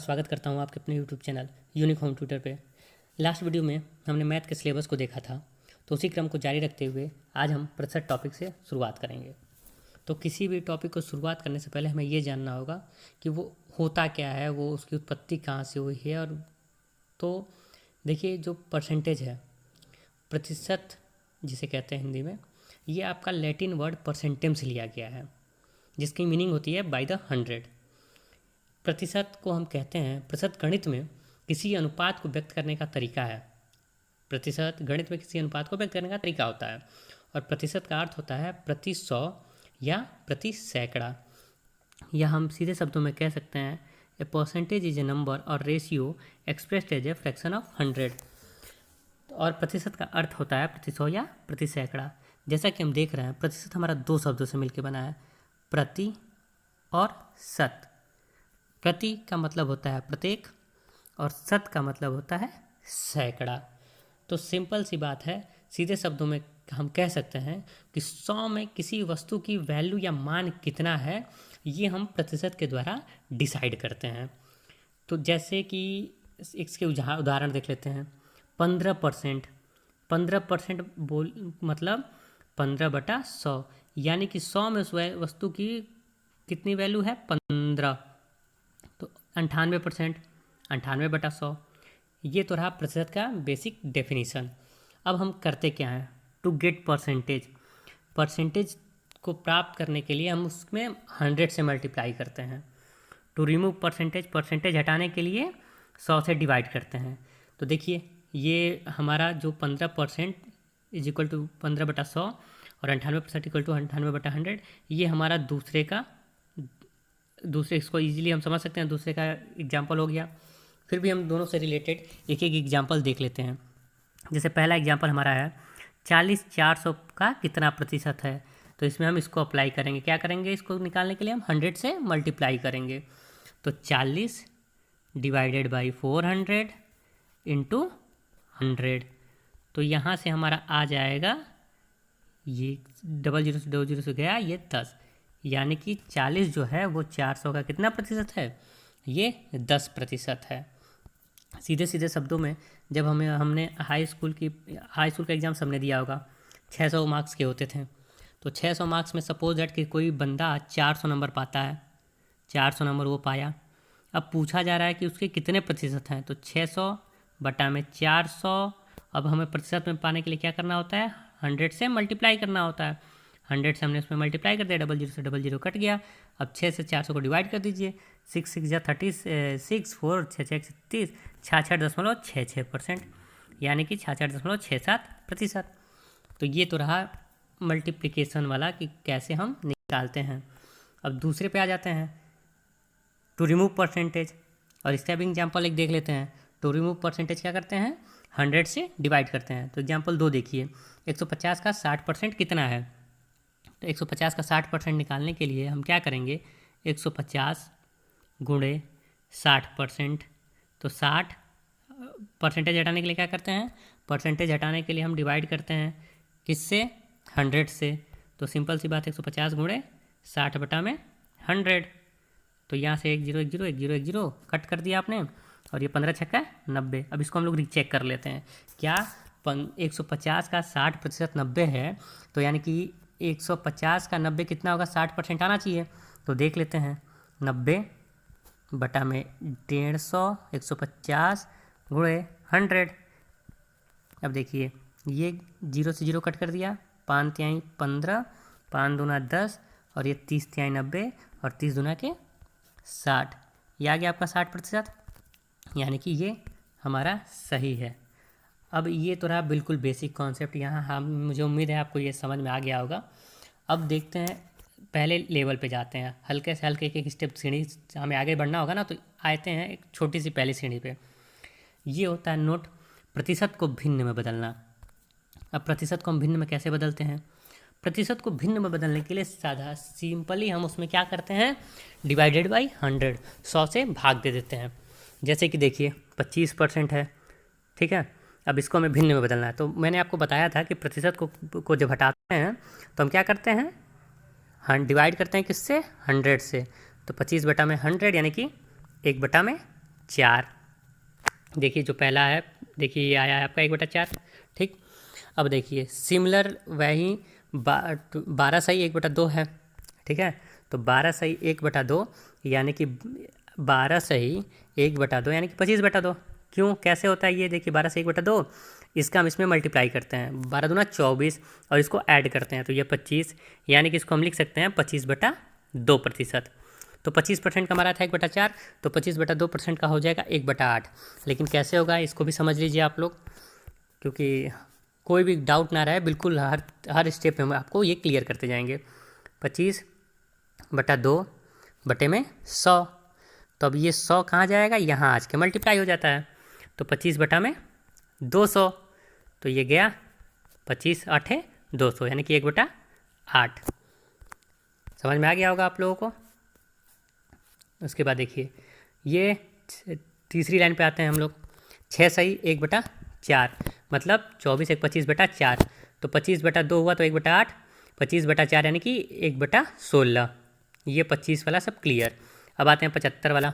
स्वागत करता हूं आपके अपने YouTube channel unique home tutor पे। लास्ट वीडियो में हमने मैथ के सिलेबस को देखा था, तो उसी क्रम को जारी रखते हुए आज हम प्रतिशत टॉपिक से शुरुआत करेंगे। तो किसी भी टॉपिक को शुरुआत करने से पहले हमें ये जानना होगा कि वो होता क्या है, वो उसकी उत्पत्ति कहाँ से हुई है। और तो देखिए, जो परसेंटेज है, प्रतिशत जिसे कहते हैं हिंदी में, ये आपका लैटिन वर्ड परसेंटेम से लिया गया है, जिसकी मीनिंग होती है बाय द 100। प्रतिशत को हम कहते हैं, प्रतिशत गणित में किसी अनुपात को व्यक्त करने का तरीका है। प्रतिशत गणित में किसी अनुपात को व्यक्त करने का तरीका होता है, और प्रतिशत का अर्थ होता है प्रति 100 या प्रति सैकड़ा। या हम सीधे शब्दों में कह सकते हैं, a percentage is a number or ratio expressed as a fraction of 100। और प्रतिशत का अर्थ होता है प्रति 100 या प्रति सैकड़ा। जैसा कि हम देख रहे हैं, प्रतिशत हमारा दो शब्दों से मिलकर बना है, प्रति और शत। प्रति का मतलब होता है प्रत्येक, और शत का मतलब होता है सैकड़ा। तो सिंपल सी बात है, सीधे शब्दों में हम कह सकते हैं कि 100 में किसी वस्तु की वैल्यू या मान कितना है, ये हम प्रतिशत के द्वारा डिसाइड करते हैं। तो जैसे कि इसके उदाहरण देख लेते हैं। 15%, 15% बोल मतलब 15/100, यानी कि 100 में उस वस्तु की कितनी वैल्यू है, 15। तो 98%, 98/100। ये तो रहा प्रतिशत का बेसिक डेफिनेशन। अब हम करते क्या हैं, टू गेट परसेंटेज, परसेंटेज को प्राप्त करने के लिए हम उसमें 100 से मल्टीप्लाई करते हैं। टू रिमूव परसेंटेज, परसेंटेज हटाने के लिए 100 से डिवाइड करते हैं। तो देखिए, ये हमारा जो 15% इज इक्वल टू 15/100 और 98% इक्वल टू 98/100, ये हमारा दूसरे इसको इजीली हम समझ सकते हैं, दूसरे का एग्जाम्पल हो गया। फिर भी हम दोनों से रिलेटेड एक एक एग्जाम्पल देख लेते हैं। जैसे पहला एग्जाम्पल हमारा है 40/400 का कितना प्रतिशत है। तो इसमें हम इसको अप्लाई करेंगे, क्या करेंगे, इसको निकालने के लिए हम 100 से मल्टीप्लाई करेंगे। तो 40 डिवाइडेड बाई 400 इंटू 100। तो यहाँ से हमारा आ जाएगा, ये 00 से गया, ये 10, यानी कि 40 जो है वो 400 का कितना प्रतिशत है, ये 10% है। सीधे सीधे शब्दों में, जब हमने हाई स्कूल का एग्ज़ाम सबने दिया होगा, 600 मार्क्स के होते थे। तो 600 मार्क्स में सपोज दैट कि कोई बंदा 400 नंबर पाता है, 400 नंबर वो पाया। अब पूछा जा रहा है कि उसके कितने प्रतिशत हैं। तो 600 बटा में 400। अब हमें प्रतिशत में पाने के लिए क्या करना होता है, 100 से मल्टीप्लाई करना होता है। 100 से हमने उसमें मल्टीप्लाई कर दिया, 00 से 00 कट गया। अब 6 से 400 को डिवाइड कर दीजिए, 6 6 जा 36, 4 6 6 36, 66.66%, यानी कि 66.67%। तो ये तो रहा मल्टीप्लिकेशन वाला कि कैसे हम निकालते हैं। अब दूसरे पे आ जाते हैं, टू रिमूव परसेंटेज, और इसका भी एग्जाम्पल एक देख लेते हैं। टू रिमूव परसेंटेज क्या करते हैं, 100 से डिवाइड करते हैं। तो एग्जाम्पल 2 देखिए, 150 का 60% कितना है। तो 150 का 60% निकालने के लिए हम क्या करेंगे, 150 गुणे 60%। तो 60 परसेंटेज हटाने के लिए क्या करते हैं, परसेंटेज हटाने के लिए हम डिवाइड करते हैं किससे, 100 से। तो सिंपल सी बात, 150 गुणे 60 बटा में 100। तो यहाँ से 1 0 1 0 1 0 1 0 कट कर दिया आपने, और ये 15 छक्का 90। अब इसको हम लोग रीचेक कर लेते हैं, क्या 150 का 60% 90 है, तो यानी कि 150 का 90 कितना होगा, 60% आना चाहिए। तो देख लेते हैं, 90 बटा में 150, 150 गुणे 100। अब देखिए, ये 0 से 0 कट कर दिया, 5 तिहाई 15, 5 दूना 10, और ये 30 तिहाई 90, और 30 दूना के 60। ये आ गया आपका 60%, यानी कि ये हमारा सही है। अब ये तो रहा बिल्कुल बेसिक कॉन्सेप्ट, यहाँ हम मुझे उम्मीद है आपको ये समझ में आ गया होगा। अब देखते हैं, पहले लेवल पे जाते हैं, हल्के से हल्के एक स्टेप सीढ़ी हमें आगे बढ़ना होगा ना, तो आते हैं एक छोटी सी पहली सीढ़ी पे। ये होता है नोट, प्रतिशत को भिन्न में बदलना। अब प्रतिशत को हम भिन्न में कैसे बदलते हैं, प्रतिशत को भिन्न में बदलने के लिए साधा सिंपली हम उसमें क्या करते हैं, डिवाइडेड बाई 100, 100 से भाग दे देते हैं। जैसे कि देखिए 25% है, ठीक है। अब इसको हमें भिन्न में बदलना है। तो मैंने आपको बताया था कि प्रतिशत को जब हटाते हैं तो हम क्या करते हैं, डिवाइड करते हैं किससे, 100 से। तो 25 बटा में 100, यानी कि 1 बटा में 4। देखिए जो पहला है, देखिए ये आया है आपका 1/4। ठीक, अब देखिए सिमिलर वही 12 सही 1/2 है। ठीक है, तो 12 सही 1/2 यानी कि 12 सही 1/2 यानी कि 25/2। क्यों, कैसे होता है ये? देखिए 12 से 1/2, इसका हम इसमें मल्टीप्लाई करते हैं, 12 दूना 24 और इसको ऐड करते हैं तो ये 25, यानी कि इसको हम लिख सकते हैं 25/2%। तो 25% का हमारा था 1/4, तो 25/2% का हो जाएगा 1/8। लेकिन कैसे होगा इसको भी समझ लीजिए आप लोग, क्योंकि कोई भी डाउट ना रहे, बिल्कुल हर स्टेप में हम आपको ये क्लियर करते जाएंगे। 25/2 बटे में 100, तो अब ये 100 कहाँ जाएगा? यहाँ आज के मल्टीप्लाई हो जाता है, तो 25/200, तो ये गया 25 8 200 यानी कि 1/8। समझ में आ गया होगा आप लोगों को। उसके बाद देखिए ये तीसरी लाइन पे आते हैं हम लोग। 6 सही 1/4 मतलब 24 1 25/4, तो 25/2 हुआ तो 1/8, 25/4 यानी कि 1/16। ये 25 वाला सब क्लियर। अब आते हैं 75 वाला।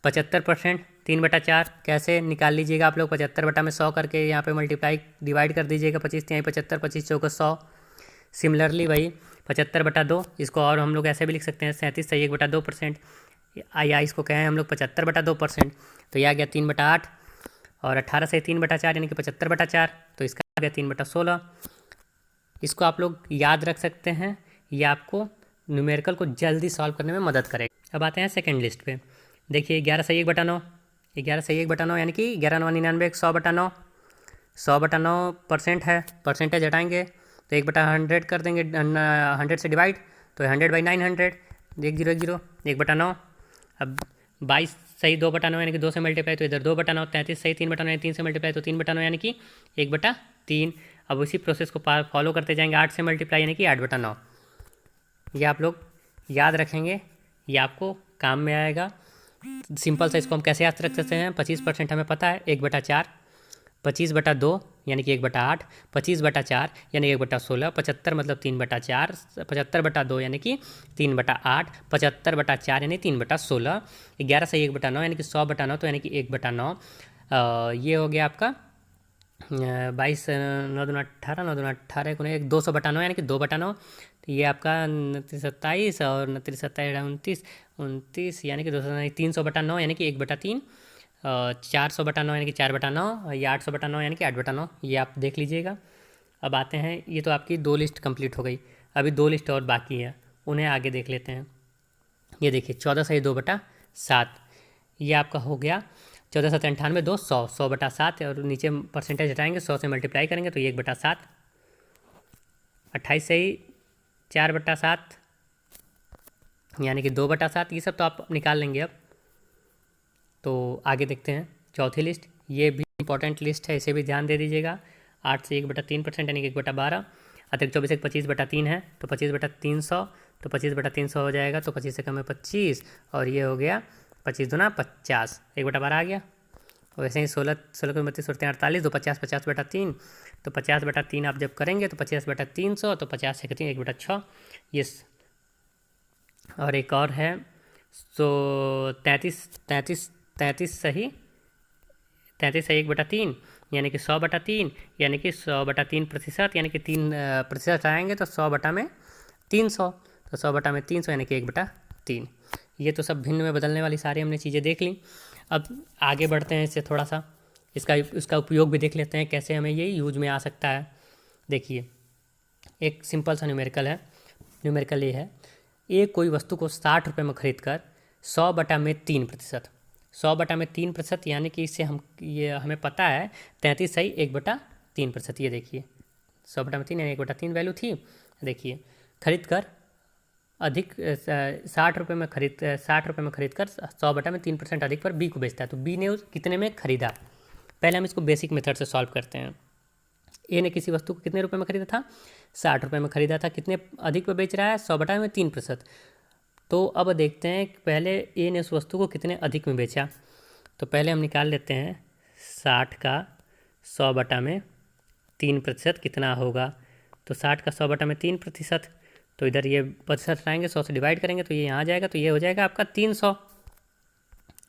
75% 3/4 कैसे निकाल लीजिएगा आप लोग? 75 में 100 करके यहाँ पे मल्टीप्लाई डिवाइड कर दीजिएगा। 25 यहाँ 75, 25 चौका 100। सिमिलरली वही 75/2, इसको और हम लोग ऐसे भी लिख सकते हैं 37 सही 1/2%, या इसको कहें हम लोग 75/2%, तो यह आ गया 3/8। और 18 से 3/4 यानी कि 75/4, तो इसका आ गया 3/16। इसको आप लोग याद रख सकते हैं, ये आपको न्यूमेरिकल को जल्दी सॉल्व करने में मदद करेगा। अब आते हैं सेकंड लिस्ट पे। देखिए 11 सही 1/9, 11 सही 1/9 यानी कि 11 9 99 100/9, 100/9% है, परसेंटेज हटाएंगे तो 1/100 कर देंगे, 100 से डिवाइड तो 100/900, 1010 1/9। अब 22 सही 2/9 यानी कि 2 से मल्टीप्लाई तो इधर 2/9, 33 सही 3/9 यानी 3 से मल्टीप्लाई तो 3/9 यानी कि 1/3। अब उसी प्रोसेस को फॉलो करते जाएंगे, 8 से मल्टीप्लाई यानी कि 8/9। ये आप लोग याद रखेंगे, ये आपको काम में आएगा। सिंपल सा इसको हम कैसे याद रख सकते हैं? 25% हमें पता है 1/4, 25/2 यानी कि 1/8, 25/4 यानी 1/16, 75 मतलब 3/4, 75/2 यानी कि 3/8, 75/4 यानी 3/16, 11 से 1/9 यानी कि 100/9 तो यानी कि 1/9। ये हो गया आपका 22 9 दूना 18, 9 दूना 18 को 1 200/9 यानी कि 2/9। तो ये आपका 29 27 और 29 27 29 यानी कि 300/9 यानी कि 1/3, 400/9 यानी कि 4/9, या 800/9 यानी कि 8/9। ये आप देख लीजिएगा। अब आते हैं, ये तो आपकी 2 लिस्ट कंप्लीट हो गई, अभी 2 लिस्ट और बाकी है, उन्हें आगे देख लेते हैं। ये देखिए 14 सही 2/7, ये आपका हो गया 14 7 98 2 100, 100/7 और नीचे परसेंटेज हटाएंगे, 100 से मल्टीप्लाई करेंगे तो ये 1/7। 28 सही 4/7 यानी कि 2/7। ये सब तो आप निकाल लेंगे। अब तो आगे देखते हैं चौथी लिस्ट, ये भी इंपॉर्टेंट लिस्ट है, इसे भी ध्यान दे दीजिएगा। 8 से 1/3% यानी कि 1/12, अतिरिक्त 24 1 25/3 है तो 25/300, तो 25/300 हो जाएगा, तो 25 से कम है 25 और ये हो गया 25 दूना 50, 1/12 आ गया। वैसे ही 16 16 को 32 होते हैं 48, तो 50 50/3, तो 50/3 आप जब करेंगे तो 50/300, तो 50 से 3 1/6। ये और एक और है, तो 33 सही 1/3 यानी कि 100/3 यानी कि 100/3%, यानी कि 3% आएंगे तो 100/300, तो 100/300 यानी कि 1/3। ये तो सब भिन्न में बदलने वाली सारी हमने चीज़ें देख ली। अब आगे बढ़ते हैं, इससे थोड़ा सा इसका उपयोग भी देख लेते हैं, कैसे हमें ये यूज में आ सकता है। देखिए एक सिंपल सा न्यूमेरिकल है। न्यूमेरिकल ये है, एक कोई वस्तु को 60 रुपये में खरीद कर 100/3%, 100/3% यानी कि इससे ये हमें पता है 33 सही 1/3%। ये देखिए 100/3 यानी 1/3 वैल्यू थी। देखिए खरीद कर अधिक 60 रुपये में खरीद कर 100/3% अधिक पर बी को बेचता है, तो बी ने कितने में खरीदा? पहले हम इसको बेसिक मेथड से सॉल्व करते हैं। ए ने किसी वस्तु को कितने रुपए में खरीदा था? 60 रुपये में खरीदा था। कितने अधिक पे बेच रहा है? 100/3%। तो अब देखते हैं कि पहले ए ने उस वस्तु को कितने अधिक में बेचा। तो पहले हम निकाल लेते हैं 60 का 100/3% कितना होगा। तो 60 का 100/3%, तो इधर ये प्रतिशत आएंगे, 100 से डिवाइड करेंगे तो ये यहाँ आ जाएगा, तो ये हो जाएगा आपका 300।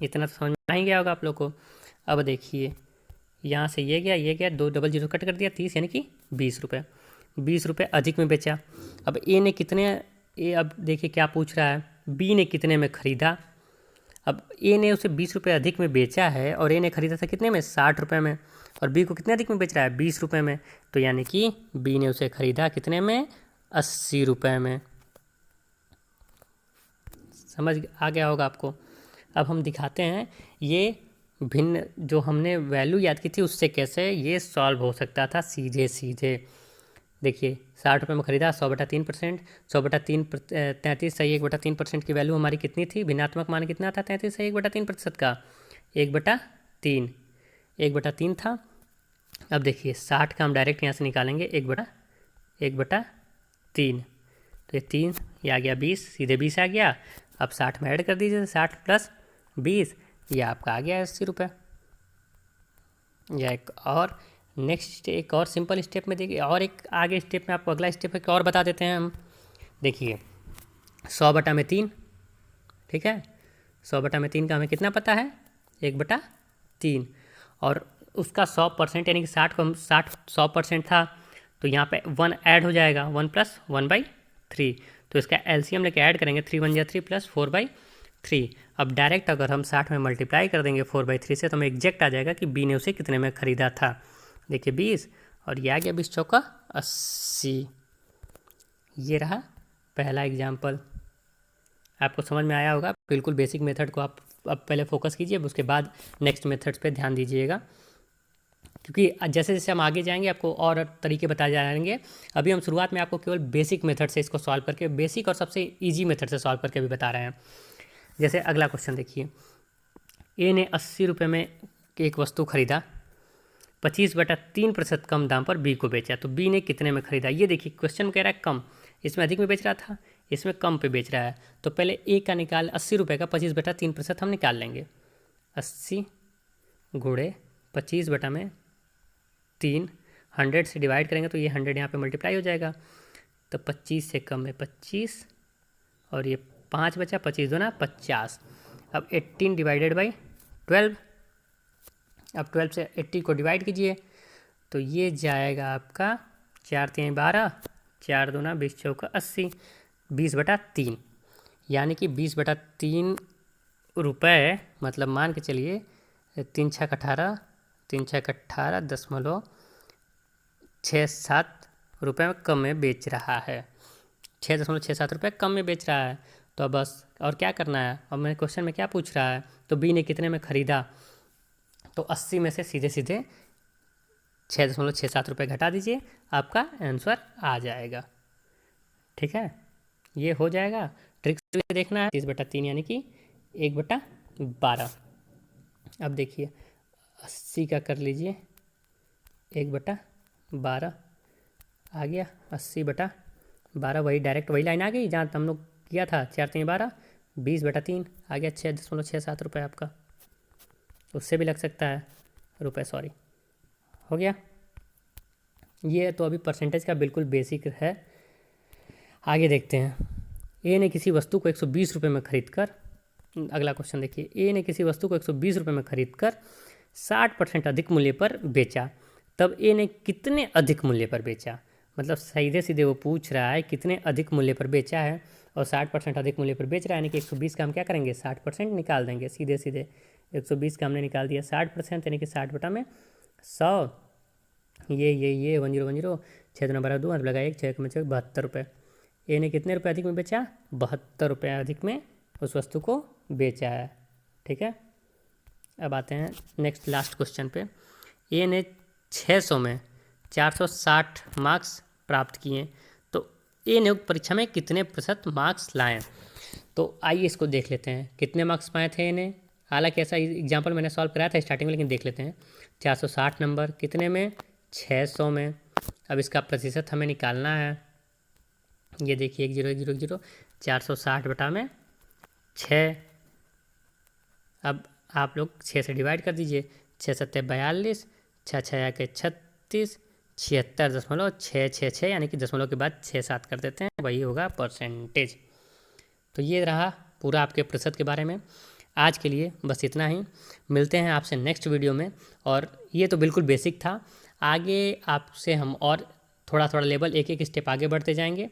इतना तो समझ में आ ही गया होगा आप लोग को। अब देखिए यहाँ से ये गया, 2 डबल जीरो कट कर दिया, 30 यानी कि 20 रुपये। 20 रुपये अधिक में बेचा। अब ए ने कितने, ए अब देखिए क्या पूछ रहा है, बी ने कितने में ख़रीदा। अब ए ने उसे 20 रुपये अधिक में बेचा है और ए ने ख़रीदा था कितने में, 60 रुपये में, और बी को कितने अधिक में बेच रहा है, 20 रुपये में। तो यानी कि बी ने उसे ख़रीदा कितने में, 80 रुपये में। समझ आ गया होगा आपको। अब हम दिखाते हैं ये भिन्न जो हमने वैल्यू याद की थी उससे कैसे ये सॉल्व हो सकता था सीधे सीधे। देखिए 60 रुपये में ख़रीदा, 100/3%, 100/3 33 सही 1/3% की वैल्यू हमारी कितनी थी, भिन्नात्मक मान कितना था 33 सही 1/3% का, 1/3, 1/3 था। अब देखिए 60 का हम डायरेक्ट यहाँ से निकालेंगे, 1/3, तो ये 3, ये आ गया 20, सीधे 20 आ गया। अब 60 में ऐड कर दीजिए, 60 + 20, ये आपका आ गया 80 रुपये। या एक और नेक्स्ट एक और सिंपल स्टेप में देखिए, और एक आगे स्टेप में आपको अगला स्टेप एक और बता देते हैं हम। देखिए 100/3, ठीक है, 100/3 का हमें कितना पता है, 1/3, और उसका 100% यानी कि 60 को हम 100% था, तो यहाँ पे 1 ऐड हो जाएगा, 1 + 1/3, तो इसका एलसीएम लेके ऐड करेंगे, 3 × 1 = 3 + 4/3। अब डायरेक्ट अगर हम 60 में मल्टीप्लाई कर देंगे 4/3 से, तो हमें एग्जैक्ट आ जाएगा कि बी ने उसे कितने में ख़रीदा था। देखिए 20, और ये आ गया 20 चौका 80। ये रहा पहला एग्जाम्पल। आपको समझ में आया होगा। बिल्कुल बेसिक मेथड को आप अब पहले फोकस कीजिए, उसके बाद नेक्स्ट मेथड्स पे ध्यान दीजिएगा, क्योंकि जैसे जैसे हम आगे जाएंगे आपको और तरीके बताए जाएंगे। अभी हम शुरुआत में आपको केवल बेसिक मेथड से इसको सॉल्व करके, बेसिक और सबसे ईजी मेथड से सॉल्व करके भी बता रहे हैं। जैसे अगला क्वेश्चन देखिए, ए ने 80 रुपये में एक वस्तु खरीदा, 25/3% कम दाम पर बी को बेचा, तो बी ने कितने में ख़रीदा। ये देखिए क्वेश्चन में कह रहा है कम, इसमें अधिक में बेच रहा था, इसमें कम पे बेच रहा है। तो पहले ए का निकाल, 80 रुपये का 25/3% हम निकाल लेंगे। 80 × 25/3, 100 से डिवाइड करेंगे तो ये 100 यहाँ पे मल्टीप्लाई हो जाएगा, तो 25 से कम है 25, और ये 5 बचा, 25 दूना 50। अब 18/12, अब 12 से 80 को डिवाइड कीजिए, तो ये जाएगा आपका 4 × 3 = 12, 4 दूना 20 चौका 80, 20/3, यानी कि 20/3 रुपये, मतलब मान के चलिए 3 × 6 = 18, 3 × 6 = 18.67 रुपये में कम में बेच रहा है, 6.67 रुपये कम में बेच रहा है। तो बस और क्या करना है, और मेरे क्वेश्चन में क्या पूछ रहा है, तो बी ने कितने में ख़रीदा, तो 80 में से सीधे सीधे 6.67 रुपये घटा दीजिए, आपका आंसर आ जाएगा। ठीक है, ये हो जाएगा। ट्रिक देखना है, 30/3 यानी कि 1/12। अब देखिए 80 का कर लीजिए, 1/12 आ गया, 80/12, वही डायरेक्ट वही लाइन आ गई जहाँ हम लोग किया था, 4 × 3 = 12, 20/3 आ गया, 6.67 रुपये आपका। उससे भी लग सकता है रुपये, सॉरी, हो गया। ये तो अभी परसेंटेज का बिल्कुल बेसिक है। आगे देखते हैं, ए ने किसी वस्तु को 120 रुपये में खरीद कर, अगला क्वेश्चन देखिए, ए ने किसी वस्तु को 120 रुपये में खरीद कर 60% अधिक मूल्य पर बेचा, तब ए ने कितने अधिक मूल्य पर बेचा। मतलब सीधे सीधे वो पूछ रहा है कितने अधिक मूल्य पर बेचा है, और 60% अधिक मूल्य पर बेच रहा है, यानी कि 120 का हम क्या करेंगे, 60% निकाल देंगे सीधे सीधे। 120 का हमने निकाल दिया 60%, यानी कि 60/100, ये 1010, 6 दूना 12, 2 लगा 1, 6 × 6 = 72 रुपये। ए ने कितने रुपये अधिक में बेचा, 72 रुपये अधिक में उस वस्तु को बेचा है। ठीक है, अब आते हैं नेक्स्ट लास्ट क्वेश्चन पे। ए ने 600 में 460 मार्क्स प्राप्त किए, तो ए ने परीक्षा में कितने प्रतिशत मार्क्स लाए। तो आइए इसको देख लेते हैं, कितने मार्क्स पाए थे इन्हें। हालांकि ऐसा एग्जाम्पल मैंने सॉल्व कराया था स्टार्टिंग में, लेकिन देख लेते हैं। 460 नंबर कितने में, 600 में। अब इसका प्रतिशत हमें निकालना है। ये देखिए 1 0 1 0 1 0, 460/6। अब आप लोग 6 से डिवाइड कर दीजिए, 6 × 7 = 42, 6 × 6 = 36, 76.666, यानी कि दशमलव के बाद 6 7 कर देते हैं, वही होगा परसेंटेज। तो ये रहा पूरा आपके प्रतिशत के बारे में। आज के लिए बस इतना ही, मिलते हैं आपसे नेक्स्ट वीडियो में। और ये तो बिल्कुल बेसिक था, आगे आपसे हम और थोड़ा थोड़ा लेवल एक एक स्टेप आगे बढ़ते जाएंगे।